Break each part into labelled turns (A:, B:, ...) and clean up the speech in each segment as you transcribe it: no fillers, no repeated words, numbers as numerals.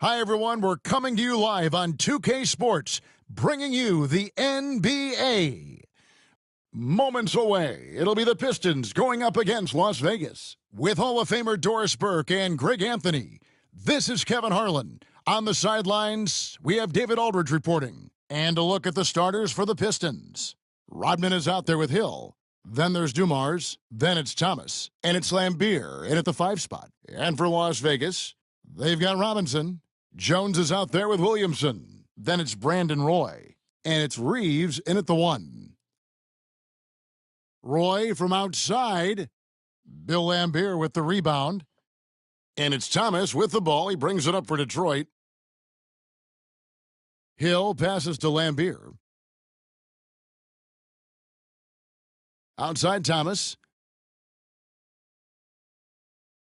A: Hi, everyone. We're coming to you live on 2K Sports, bringing you the NBA. Moments away, it'll be the Pistons going up against Las Vegas with Hall of Famer Doris Burke and Greg Anthony. This is Kevin Harlan. On the sidelines, we have David Aldridge reporting. And a look at the starters for the Pistons. Rodman is out there with Hill. Then there's Dumars. Then it's Thomas. And it's Lambeer in at the 5 spot. And for Las Vegas, they've got Robinson. Jones is out there with Williamson. Then it's Brandon Roy. And it's Reeves in at the 1. Roy from outside. Bill Lambeer with the rebound. And it's Thomas with the ball. He brings it up for Detroit. Hill passes to Lambeer. Outside Thomas.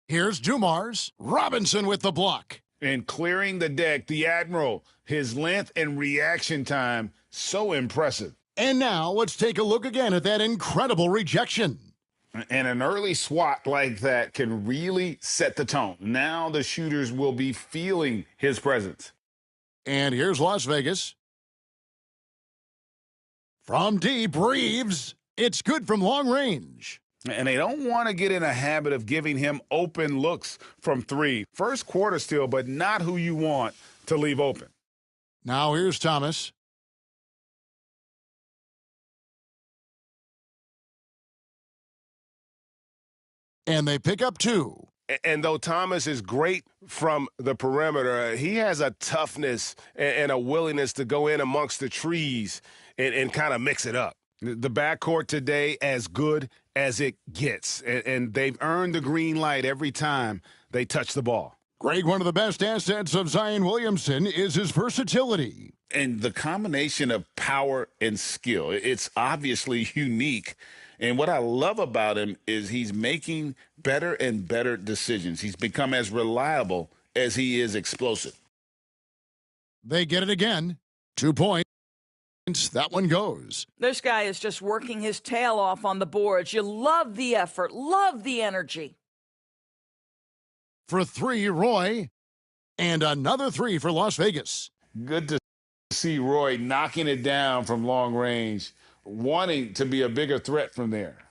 A: Here's Dumars. Robinson with the block.
B: And clearing the deck, the Admiral, his length and reaction time, so impressive.
A: And now let's take a look again at that incredible rejection.
B: And an early swat like that can really set the tone. Now the shooters will be feeling his presence.
A: And here's Las Vegas. From deep, Reeves. It's good from long range.
B: And they don't want to get in a habit of giving him open looks from 3. First quarter still, but not who you want to leave open.
A: Now here's Thomas. And they pick up 2.
C: And though Thomas is great from the perimeter, he has a toughness and a willingness to go in amongst the trees and kind of mix it up. The backcourt today as good as it gets, and they've earned the green light every time they touch the ball.
A: Greg, one of the best assets of Zion Williamson is his versatility.
B: And the combination of power and skill, it's obviously unique. And what I love about him is he's making better and better decisions. He's become as reliable as he is explosive.
A: They get it again. 2 points. That one goes.
D: This guy is just working his tail off on the boards. You love the effort, love the energy.
A: For 3, Roy. And another 3 for Las Vegas.
B: Good to see Roy knocking it down from long range, wanting to be a bigger threat from there.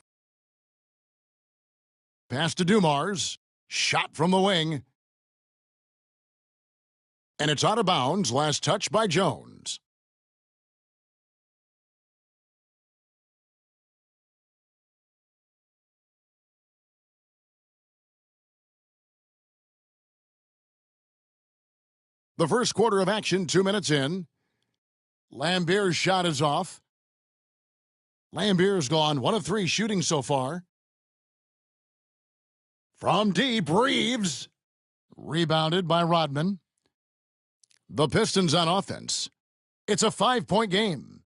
A: Pass to Dumars. Shot from the wing. And it's out of bounds. Last touch by Jones. The first quarter of action, 2 minutes in. Lambeer's shot is off. Lambeer's gone 1 of 3 shooting so far. From deep, Reeves. Rebounded by Rodman. The Pistons on offense. It's a 5-point game.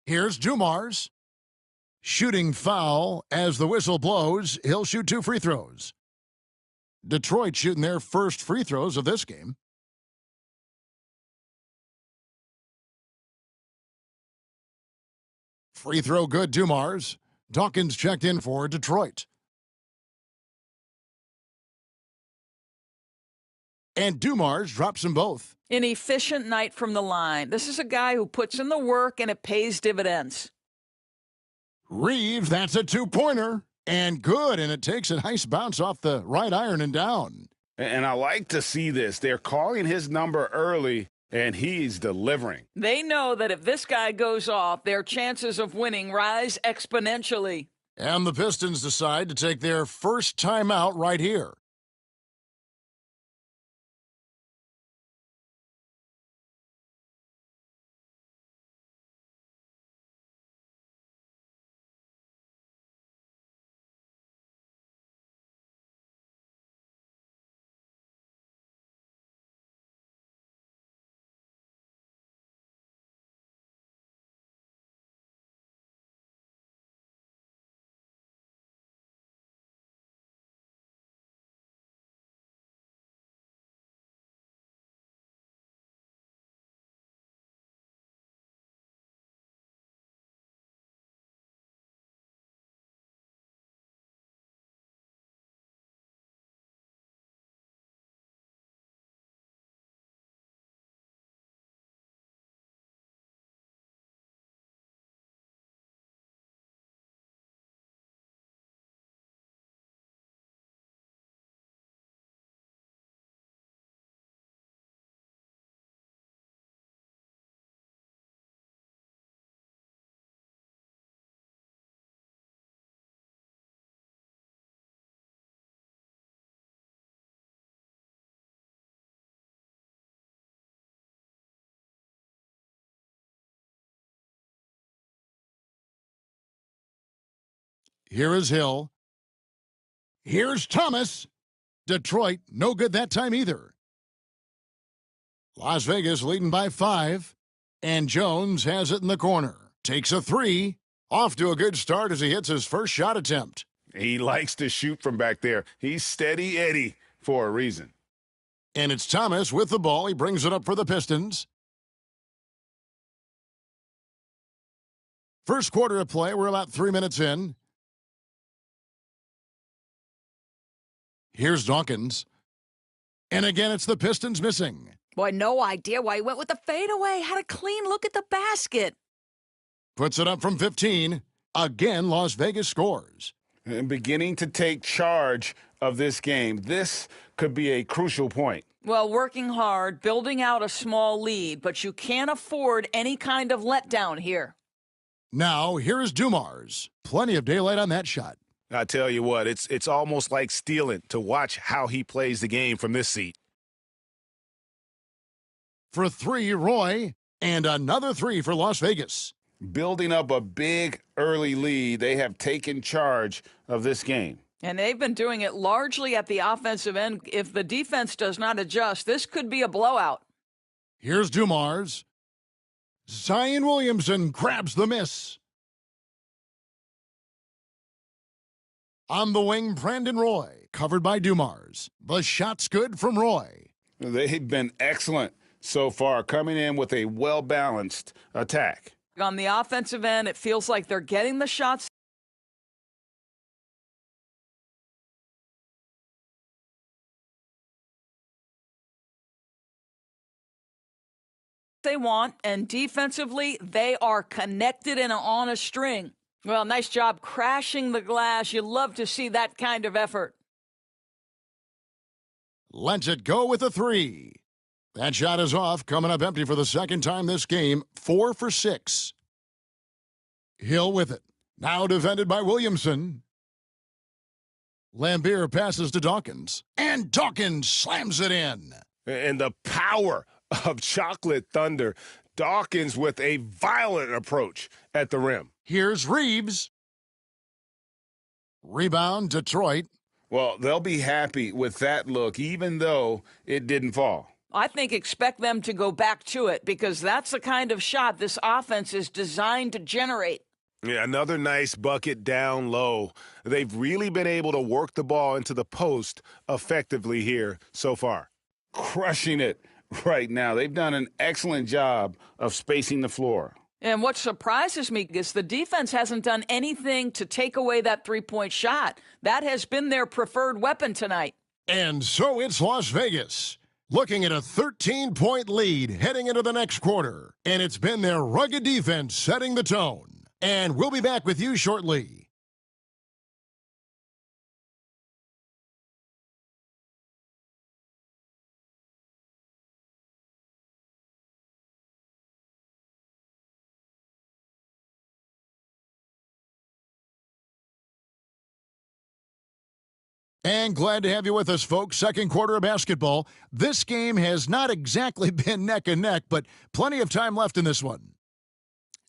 A: Here's Dumars. Shooting foul as the whistle blows. He'll shoot 2 free throws. Detroit shooting their first free throws of this game. Free throw good, Dumars. Dawkins checked in for Detroit. And Dumars drops them both.
D: An efficient night from the line. This is a guy who puts in the work and it pays dividends.
A: Reeves, that's a 2-pointer. And good, and it takes a nice bounce off the right iron and down.
B: And I like to see this. They're calling his number early, and he's delivering.
D: They know that if this guy goes off, their chances of winning rise exponentially.
A: And the Pistons decide to take their first timeout right here. Here is Hill. Here's Thomas. Detroit, no good that time either. Las Vegas leading by 5. And Jones has it in the corner. Takes a 3. Off to a good start as he hits his first shot attempt.
C: He likes to shoot from back there. He's steady Eddie for a reason.
A: And it's Thomas with the ball. He brings it up for the Pistons. First quarter of play. We're about 3 minutes in. Here's Dawkins. And again, it's the Pistons missing.
D: Boy, no idea why he went with the fadeaway. Had a clean look at the basket.
A: Puts it up from 15. Again, Las Vegas scores.
B: And beginning to take charge of this game. This could be a crucial point.
D: Well, working hard, building out a small lead, but you can't afford any kind of letdown here.
A: Now, here is Dumars. Plenty of daylight on that shot.
C: I tell you what, it's almost like stealing to watch how he plays the game from this seat.
A: For 3, Roy. And another 3 for Las Vegas.
B: Building up a big early lead, they have taken charge of this game.
D: And they've been doing it largely at the offensive end. If the defense does not adjust, this could be a blowout.
A: Here's Dumars. Zion Williamson grabs the miss. On the wing, Brandon Roy, covered by Dumars. The shot's good from Roy.
B: They've been excellent so far, coming in with a well-balanced attack.
D: On the offensive end, it feels like they're getting the shots they want, and defensively, they are connected and on a string. Well, nice job crashing the glass. You love to see that kind of effort.
A: Lets it go with a 3. That shot is off, coming up empty for the second time this game. 4 for 6. Hill with it. Now defended by Williamson. Lambier passes to Dawkins. And Dawkins slams it in.
C: And the power of Chocolate Thunder. Dawkins with a violent approach at the rim.
A: Here's Reeves. Rebound, Detroit.
B: Well, they'll be happy with that look, even though it didn't fall.
D: I think expect them to go back to it because that's the kind of shot this offense is designed to generate.
C: Yeah, another nice bucket down low. They've really been able to work the ball into the post effectively here so far.
B: Crushing it right now. They've done an excellent job of spacing the floor.
D: And what surprises me is the defense hasn't done anything to take away that three-point shot. That has been their preferred weapon tonight.
A: And so it's Las Vegas, looking at a 13-point lead heading into the next quarter. And it's been their rugged defense setting the tone. And we'll be back with you shortly. And glad to have you with us, folks. Second quarter of basketball. This game has not exactly been neck and neck, but plenty of time left in this one.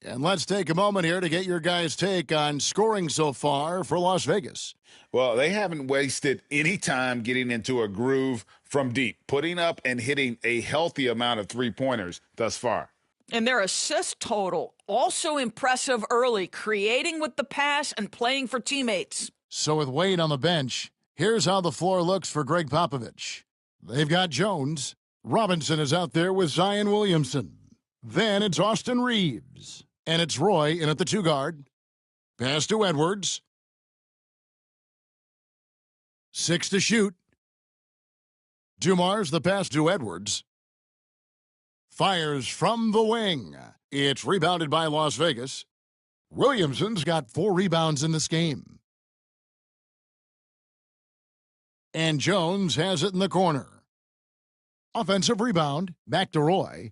A: And let's take a moment here to get your guys' take on scoring so far for Las Vegas.
B: Well, they haven't wasted any time getting into a groove from deep, putting up and hitting a healthy amount of three-pointers thus far.
D: And their assist total, also impressive early, creating with the pass and playing for teammates.
A: So with Wade on the bench, here's how the floor looks for Greg Popovich. They've got Jones. Robinson is out there with Zion Williamson. Then it's Austin Reeves. And it's Roy in at the 2-guard. Pass to Edwards. 6 to shoot. Dumars the pass to Edwards. Fires from the wing. It's rebounded by Las Vegas. Williamson's got 4 rebounds in this game. And Jones has it in the corner. Offensive rebound. Back to Roy.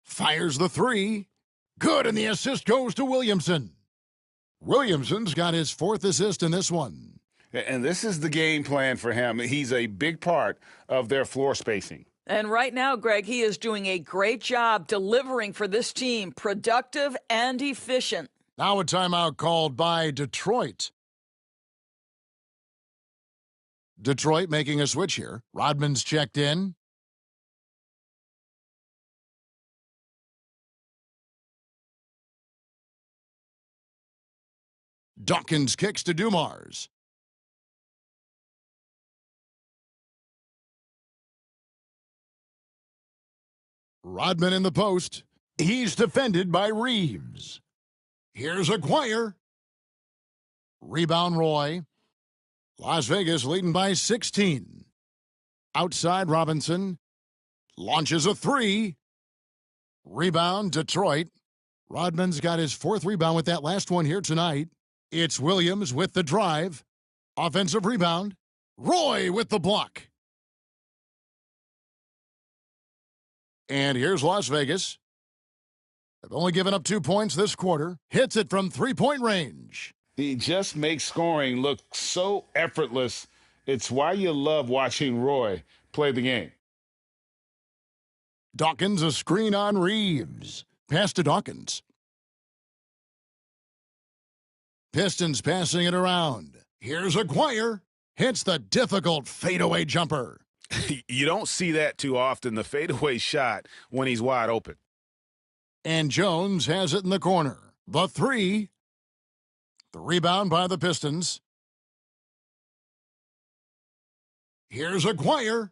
A: Fires the 3. Good, and the assist goes to Williamson. Williamson's got his 4th assist in this one.
B: And this is the game plan for him. He's a big part of their floor spacing.
D: And right now, Greg, he is doing a great job delivering for this team, productive and efficient.
A: Now a timeout called by Detroit. Detroit making a switch here. Rodman's checked in. Dawkins kicks to Dumars. Rodman in the post. He's defended by Reeves. Here's Aguirre. Rebound Roy. Las Vegas leading by 16. Outside Robinson. Launches a three. Rebound Detroit. Rodman's got his fourth rebound with that last one here tonight. It's Williams with the drive. Offensive rebound. Roy with the block. And here's Las Vegas. They've only given up 2 points this quarter. Hits it from three-point range.
B: He just makes scoring look so effortless. It's why you love watching Roy play the game.
A: Dawkins a screen on Reeves. Pass to Dawkins. Pistons passing it around. Here's Aguirre. Hits the difficult fadeaway jumper.
C: You don't see that too often, the fadeaway shot when he's wide open.
A: And Jones has it in the corner. The three. The rebound by the Pistons. Here's Aguirre.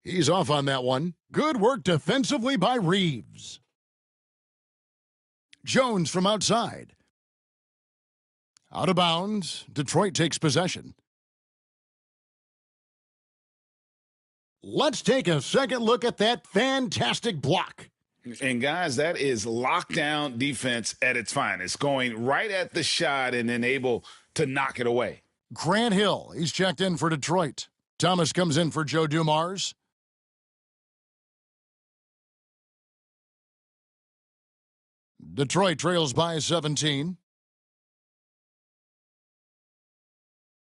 A: He's off on that one. Good work defensively by Reeves. Jones from outside. Out of bounds. Detroit takes possession. Let's take a second look at that fantastic block.
B: And, guys, that is lockdown defense at its finest, going right at the shot and then able to knock it away.
A: Grant Hill, he's checked in for Detroit. Thomas comes in for Joe Dumars. Detroit trails by 17.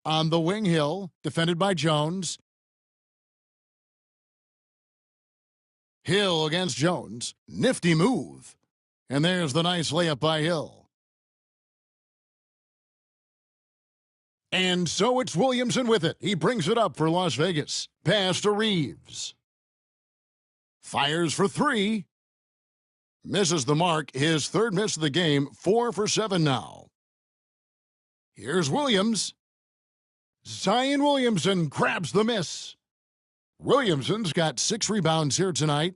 A: On the wing, Hill, defended by Jones. Hill against Jones. Nifty move. And there's the nice layup by Hill. And so it's Williamson with it. He brings it up for Las Vegas. Pass to Reeves. Fires for three. Misses the mark. His third miss of the game. 4 for 7 now. Here's Williams. Zion Williamson grabs the miss. Williamson's got 6 rebounds here tonight.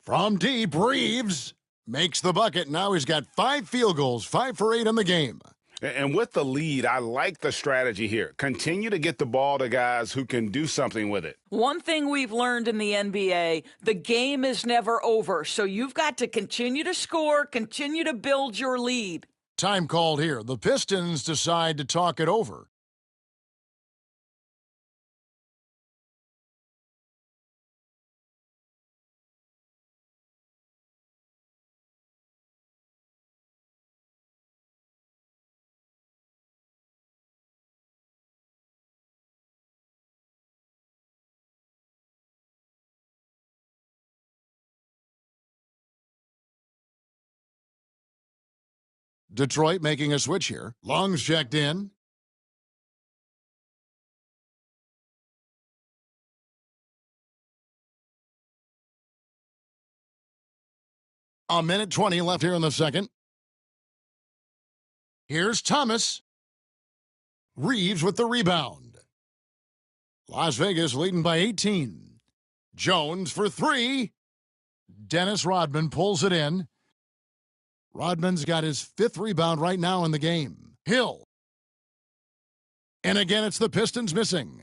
A: From deep, Reeves makes the bucket. Now he's got 5 field goals, 5 for 8 in the game.
C: And with the lead, I like the strategy here. Continue to get the ball to guys who can do something with it.
D: One thing we've learned in the NBA, the game is never over. So you've got to continue to score, continue to build your lead.
A: Time called here. The Pistons decide to talk it over. Detroit making a switch here. Long's checked in. A minute 20 left here in the second. Here's Thomas. Reeves with the rebound. Las Vegas leading by 18. Jones for three. Dennis Rodman pulls it in. Rodman's got his 5th rebound right now in the game. Hill. And again, it's the Pistons missing.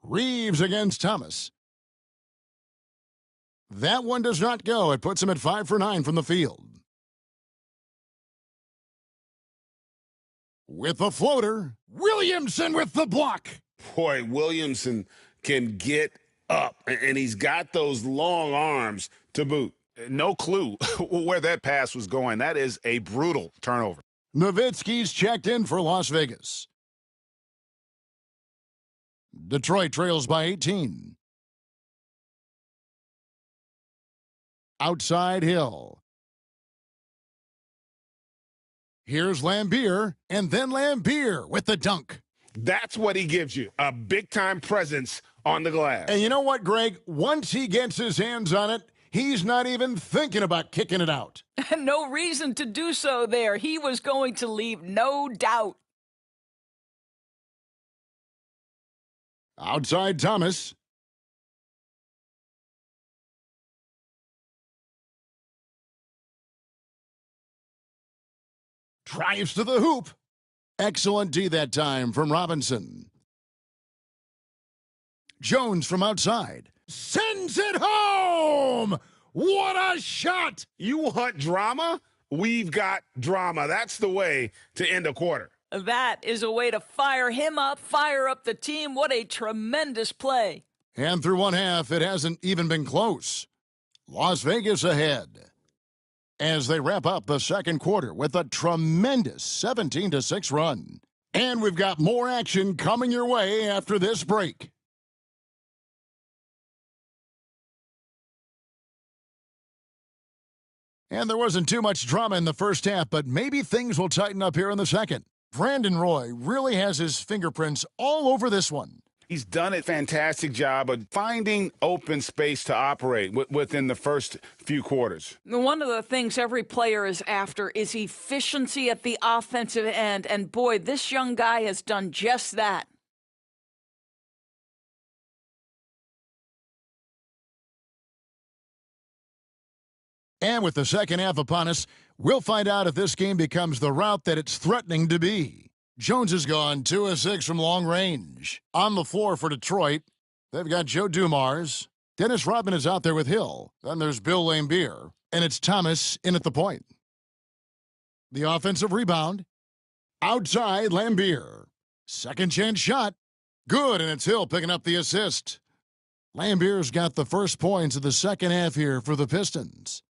A: Reeves against Thomas. That one does not go. It puts him at 5 for 9 from the field. With the floater, Williamson with the block.
C: Boy, Williamson can get up, and he's got those long arms to boot. No clue where that pass was going. That is a brutal turnover.
A: Nowitzki's checked in for Las Vegas. Detroit trails by 18. Outside Hill. Here's Lambier, and then Lambier with the dunk.
C: That's what he gives you, a big-time presence on the glass.
A: And you know what, Greg? Once he gets his hands on it, he's not even thinking about kicking it out.
D: No reason to do so there. He was going to leave, no doubt.
A: Outside Thomas. Drives to the hoop. Excellent D that time from Robinson. Jones from outside. Sends it home! What a shot!
C: You want drama? We've got drama. That's the way to end a quarter.
D: That is a way to fire him up, fire up the team. What a tremendous play.
A: And through one half, it hasn't even been close. Las Vegas ahead as they wrap up the second quarter with a tremendous 17-6 run. And we've got more action coming your way after this break. And there wasn't too much drama in the first half, but maybe things will tighten up here in the second. Brandon Roy really has his fingerprints all over this one.
C: He's done a fantastic job of finding open space to operate within the first few quarters.
D: One of the things every player is after is efficiency at the offensive end. And boy, this young guy has done just that.
A: And with the second half upon us, we'll find out if this game becomes the route that it's threatening to be. Jones has gone 2 of 6 from long range. On the floor for Detroit, they've got Joe Dumars. Dennis Rodman is out there with Hill. Then there's Bill Lambier. And it's Thomas in at the point. The offensive rebound. Outside Lambier. Second chance shot. Good, and it's Hill picking up the assist. Lambier's got the first points of the second half here for the Pistons.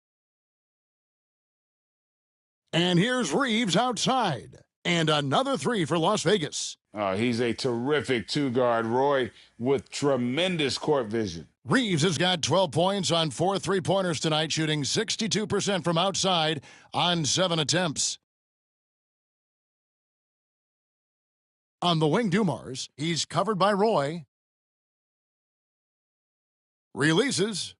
A: And here's Reeves outside. And another three for Las Vegas.
C: He's a terrific two-guard, Roy, with tremendous court vision.
A: Reeves has got 12 points on 4 3-pointers tonight, shooting 62% from outside on 7 attempts. On the wing, Dumars, he's covered by Roy. Releases.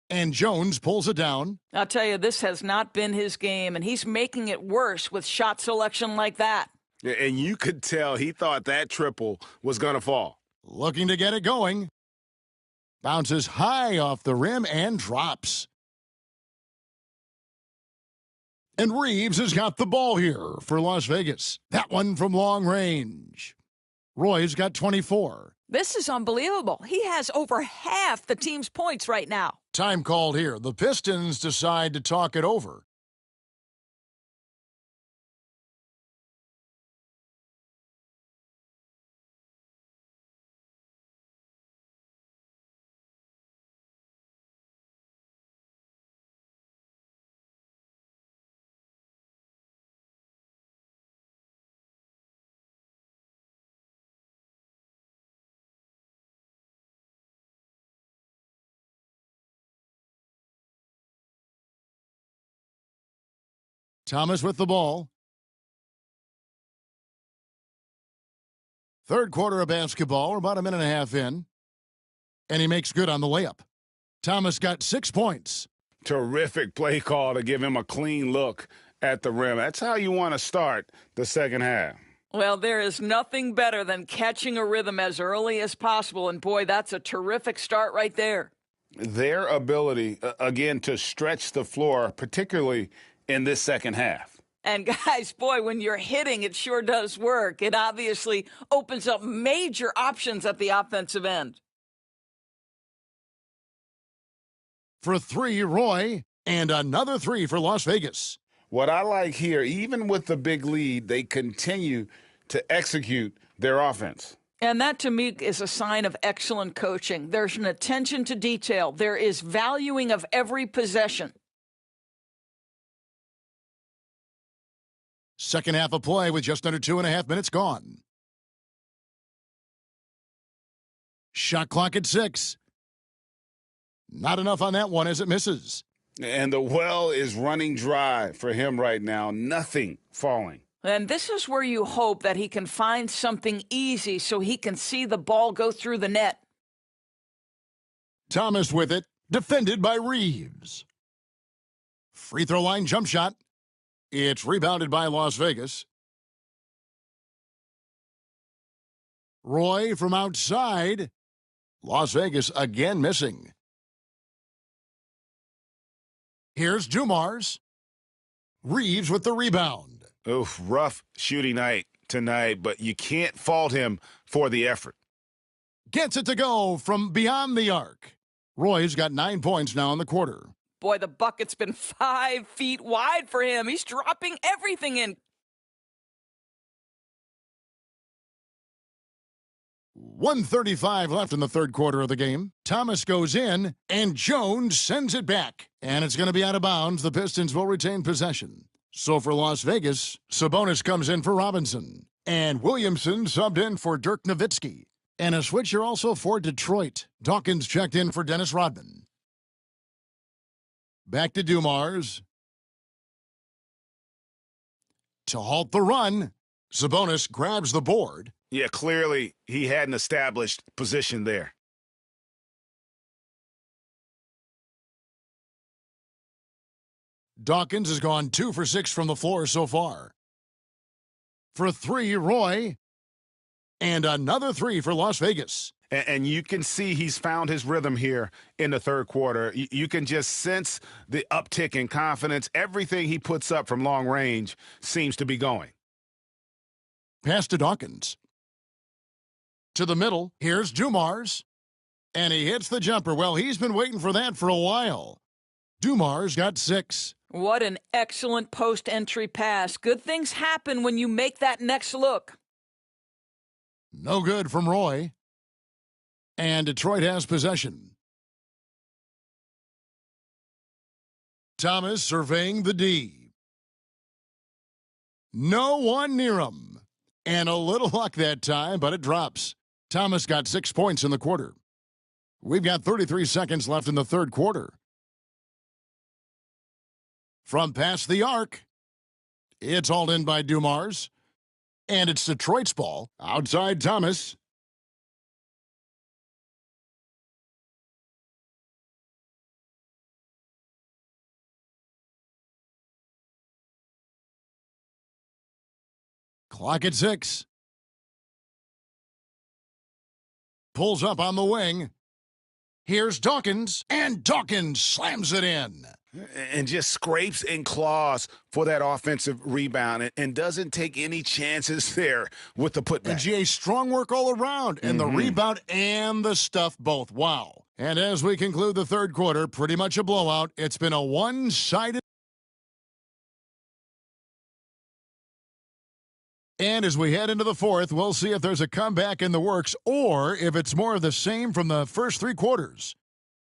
A: And Jones pulls it down.
D: I'll tell you, this has not been his game, and he's making it worse with shot selection like that.
C: And you could tell he thought that triple was going to fall.
A: Looking to get it going. Bounces high off the rim and drops. And Reeves has got the ball here for Las Vegas. That one from long range. Roy's got 24.
D: This is unbelievable. He has over half the team's points right now.
A: Time called here. The Pistons decide to talk it over. Thomas with the ball. Third quarter of basketball. We're about a minute and a half in. And he makes good on the layup. Thomas got 6 points.
C: Terrific play call to give him a clean look at the rim. That's how you want to start the second half.
D: Well, there is nothing better than catching a rhythm as early as possible. And boy, that's a terrific start right there.
C: Their ability, again, to stretch the floor, particularly in this second half.
D: And guys, boy, when you're hitting, it sure does work. It obviously opens up major options at the offensive end.
A: For 3, Roy, and another 3 for Las Vegas.
C: What I like here, even with the big lead, they continue to execute their offense.
D: And that, to me, is a sign of excellent coaching. There's an attention to detail. There is valuing of every possession.
A: Second half of play with just under 2.5 minutes gone. Shot clock at 6. Not enough on that one as it misses.
B: And the well is running dry for him right now. Nothing falling.
D: And this is where you hope that he can find something easy so he can see the ball go through the net.
A: Thomas with it, defended by Reeves. Free throw line jump shot. It's rebounded by Las Vegas. Roy from outside. Las Vegas again missing. Here's Dumars. Reeves with the rebound.
C: Oof, rough shooting night tonight, but you can't fault him for the effort.
A: Gets it to go from beyond the arc. Roy's got 9 points now in the quarter.
D: Boy, the bucket's been 5 feet wide for him. He's dropping everything in.
A: 1:35 left in the third quarter of the game. Thomas goes in, and Jones sends it back. And it's going to be out of bounds. The Pistons will retain possession. So for Las Vegas, Sabonis comes in for Robinson. And Williamson subbed in for Dirk Nowitzki. And a switcher also for Detroit. Dawkins checked in for Dennis Rodman. Back to Dumars. To halt the run, Sabonis grabs the board.
C: Yeah, clearly he had an established position there.
A: Dawkins has gone 2 for 6 from the floor so far. For 3, Roy. And another 3 for Las Vegas.
C: And you can see he's found his rhythm here in the third quarter. You can just sense the uptick in confidence. Everything he puts up from long range seems to be going.
A: Pass to Dawkins. To the middle, here's Dumars. And he hits the jumper. Well, he's been waiting for that for a while. Dumars got 6.
D: What an excellent post-entry pass. Good things happen when you make that next look.
A: No good from Roy. And Detroit has possession. Thomas surveying the D. No one near him. And a little luck that time, but it drops. Thomas got 6 points in the quarter. We've got 33 seconds left in the third quarter. From past the arc, it's hauled in by Dumars. And it's Detroit's ball. Outside Thomas. Clock at 6. Pulls up on the wing. Here's Dawkins, and Dawkins slams it in.
C: And just scrapes and claws for that offensive rebound and doesn't take any chances there with the putback.
A: And GA, strong work all around, and the rebound and the stuff both. Wow. And as we conclude the third quarter, pretty much a blowout. It's been a one-sided. And as we head into the fourth, we'll see if there's a comeback in the works or if it's more of the same from the first 3 quarters.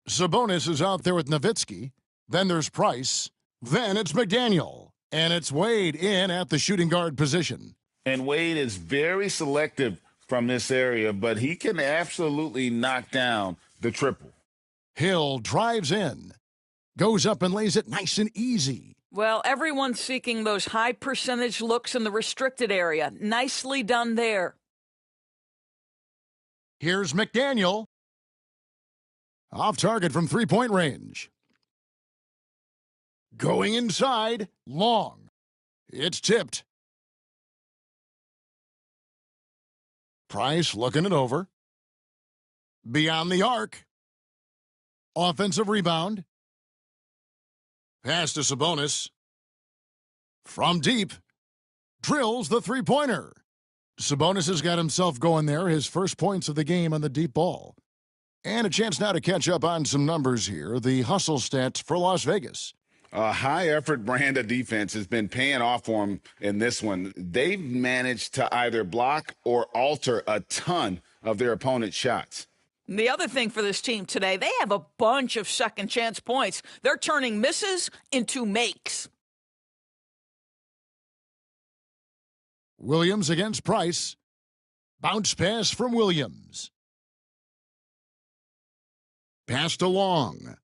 A: Sabonis is out there with Nowitzki. Then there's Price. Then it's McDaniel. And it's Wade in at the shooting guard position.
B: And Wade is very selective from this area, but he can absolutely knock down the triple.
A: Hill drives in. Goes up and lays it nice and easy.
D: Well, everyone's seeking those high percentage looks in the restricted area. Nicely done there.
A: Here's McDaniel. Off target from three-point range. Going inside, long. It's tipped. Price looking it over. Beyond the arc. Offensive rebound. Pass to Sabonis. From deep. Drills the three-pointer. Sabonis has got himself going there. His first points of the game on the deep ball. And a chance now to catch up on some numbers here. The hustle stats for Las Vegas.
B: A high-effort brand of defense has been paying off for them in this one. They've managed to either block or alter a ton of their opponent's shots.
D: The other thing for this team today, they have a bunch of second chance points. They're turning misses into makes.
A: Williams against Price. Bounce pass from Williams. Passed along.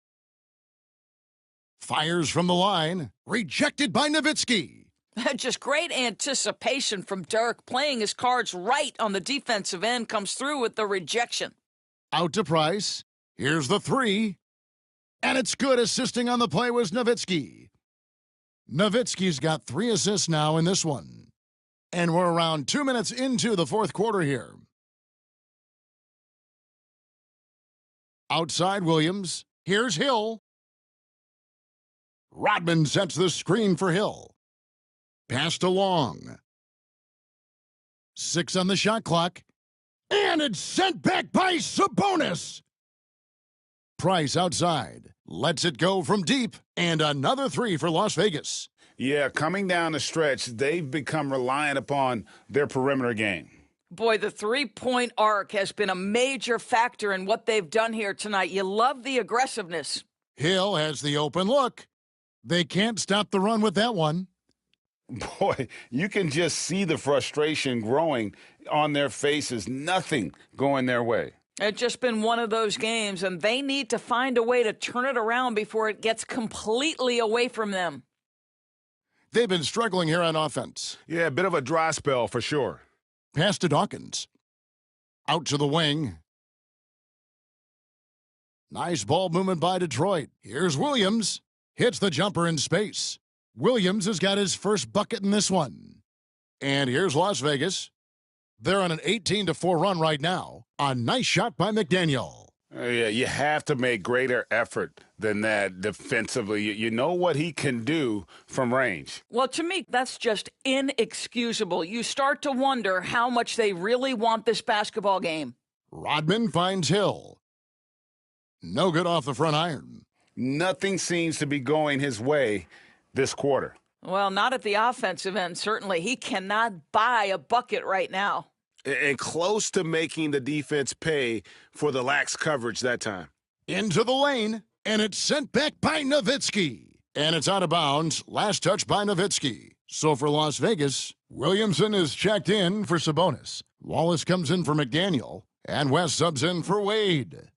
A: Fires from the line. Rejected by Nowitzki.
D: Just great anticipation from Dirk, playing his cards right on the defensive end, comes through with the rejection.
A: Out to Price. Here's the 3. And it's good. Assisting on the play was Nowitzki. Nowitzki's got 3 assists now in this one. And we're around 2 minutes into the fourth quarter here. Outside Williams. Here's Hill. Rodman sets the screen for Hill. Passed along. 6 on the shot clock. And it's sent back by Sabonis. Price outside. Lets it go from deep. And another 3 for Las Vegas.
B: Yeah, coming down the stretch, they've become reliant upon their perimeter game.
D: Boy, the three-point arc has been a major factor in what they've done here tonight. You love the aggressiveness.
A: Hill has the open look. They can't stop the run with that one.
B: Boy, you can just see the frustration growing on their faces. Nothing going their way.
D: It's just been one of those games, and they need to find a way to turn it around before it gets completely away from them.
A: They've been struggling here on offense.
C: Yeah, a bit of a dry spell for sure.
A: Pass to Dawkins. Out to the wing. Nice ball movement by Detroit. Here's Williams. Hits the jumper in space. Williams has got his first bucket in this one. And here's Las Vegas. They're on an 18-4 run right now. A nice shot by McDaniel.
C: Yeah, you have to make greater effort than that defensively. You know what he can do from range.
D: Well, to me, that's just inexcusable. You start to wonder how much they really want this basketball game.
A: Rodman finds Hill. No good off the front iron.
B: Nothing seems to be going his way this quarter.
D: Well, not at the offensive end, certainly. He cannot buy a bucket right now.
C: And close to making the defense pay for the lax coverage that time.
A: Into the lane, and it's sent back by Nowitzki. And it's out of bounds. Last touch by Nowitzki. So for Las Vegas, Williamson is checked in for Sabonis. Wallace comes in for McDaniel, and West subs in for Wade.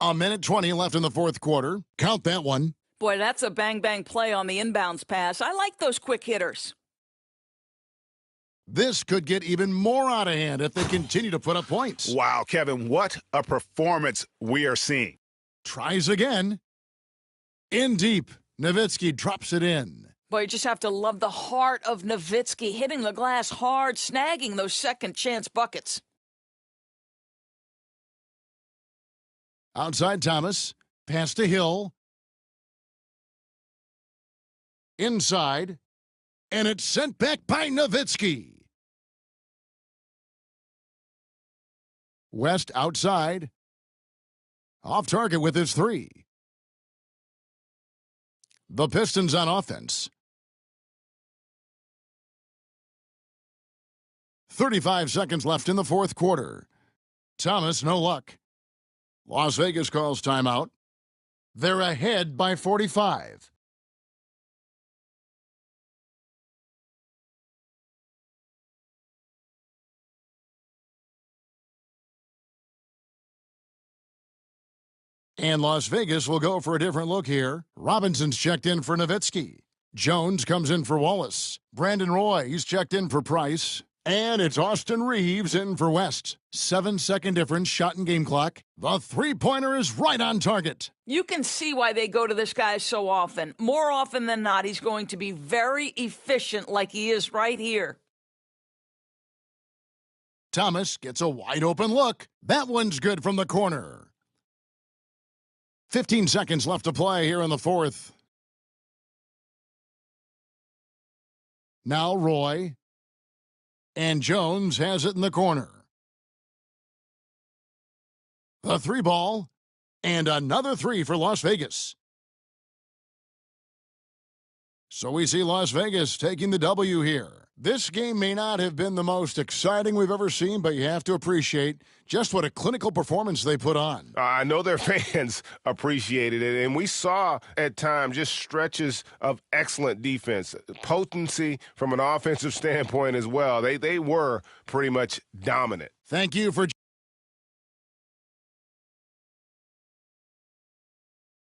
A: A minute 20 left in the fourth quarter. Count that one.
D: Boy, that's a bang-bang play on the inbounds pass. I like those quick hitters.
A: This could get even more out of hand if they continue to put up points.
C: Wow, Kevin, what a performance we are seeing.
A: Tries again. In deep. Nowitzki drops it in.
D: Boy, you just have to love the heart of Nowitzki, hitting the glass hard, snagging those second-chance buckets.
A: Outside Thomas. Pass to Hill. Inside. And it's sent back by Nowitzki. West outside. Off target with his 3. The Pistons on offense. 35 seconds left in the fourth quarter. Thomas, no luck. Las Vegas calls timeout. They're ahead by 45. And Las Vegas will go for a different look here. Robinson's checked in for Nowitzki. Jones comes in for Wallace. Brandon Roy, he's checked in for Price. And it's Austin Reeves in for West. 7-second difference, shot and game clock. The three-pointer is right on target.
D: You can see why they go to this guy so often. More often than not, he's going to be very efficient like he is right here.
A: Thomas gets a wide-open look. That one's good from the corner. 15 seconds left to play here in the fourth. Now Roy. And Jones has it in the corner. The 3 ball. And another 3 for Las Vegas. So we see Las Vegas taking the W here. This game may not have been the most exciting we've ever seen, but you have to appreciate just what a clinical performance they put on.
C: I know their fans appreciated it, and we saw at times just stretches of excellent defense, potency from an offensive standpoint as well. They were pretty much dominant.
A: Thank you for